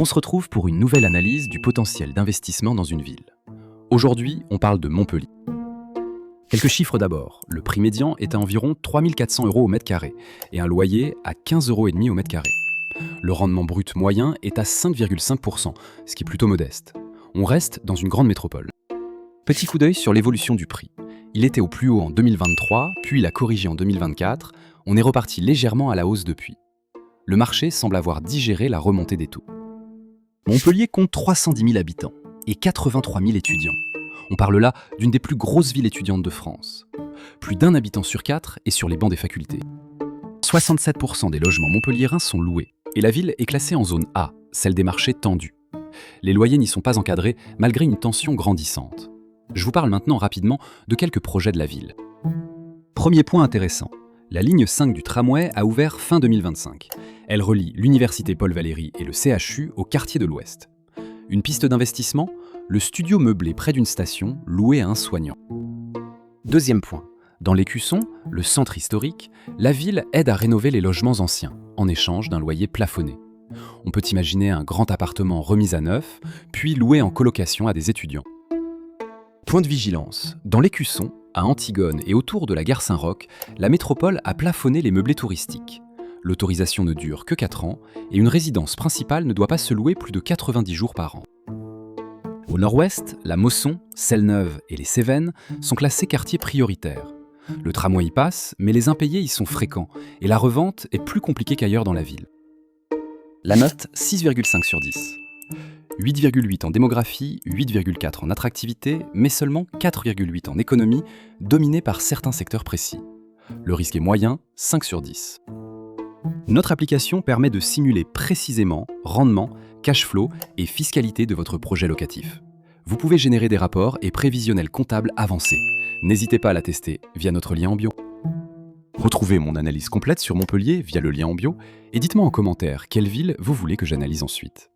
On se retrouve pour une nouvelle analyse du potentiel d'investissement dans une ville. Aujourd'hui, on parle de Montpellier. Quelques chiffres d'abord. Le prix médian est à environ 3 400 € au mètre carré et un loyer à 15,5 € au mètre carré. Le rendement brut moyen est à 5,5%, ce qui est plutôt modeste. On reste dans une grande métropole. Petit coup d'œil sur l'évolution du prix. Il était au plus haut en 2023, puis il a corrigé en 2024. On est reparti légèrement à la hausse depuis. Le marché semble avoir digéré la remontée des taux. Montpellier compte 310 000 habitants et 83 000 étudiants. On parle là d'une des plus grosses villes étudiantes de France. Plus d'un habitant sur 4 est sur les bancs des facultés. 67% des logements montpelliérains sont loués et la ville est classée en zone A, celle des marchés tendus. Les loyers n'y sont pas encadrés malgré une tension grandissante. Je vous parle maintenant rapidement de quelques projets de la ville. Premier point intéressant, la ligne 5 du tramway a ouvert fin 2025. Elle relie l'université Paul Valéry et le CHU au quartier de l'Ouest. Une piste d'investissement, le studio meublé près d'une station loué à un soignant. Deuxième point, dans l'Écusson, le centre historique, la ville aide à rénover les logements anciens, en échange d'un loyer plafonné. On peut imaginer un grand appartement remis à neuf, puis loué en colocation à des étudiants. Point de vigilance, dans l'Écusson, à Antigone et autour de la gare Saint-Roch, la métropole a plafonné les meublés touristiques. L'autorisation ne dure que 4 ans et une résidence principale ne doit pas se louer plus de 90 jours par an. Au nord-ouest, la Mosson, Celle-Neuve et les Cévennes sont classés quartiers prioritaires. Le tramway y passe, mais les impayés y sont fréquents et la revente est plus compliquée qu'ailleurs dans la ville. La note 6,5 sur 10. 8,8 en démographie, 8,4 en attractivité, mais seulement 4,8 en économie, dominée par certains secteurs précis. Le risque est moyen, 5 sur 10. Notre application permet de simuler précisément rendement, cash flow et fiscalité de votre projet locatif. Vous pouvez générer des rapports et prévisionnels comptables avancés. N'hésitez pas à la tester via notre lien en bio. Retrouvez mon analyse complète sur Montpellier via le lien en bio et dites-moi en commentaire quelle ville vous voulez que j'analyse ensuite.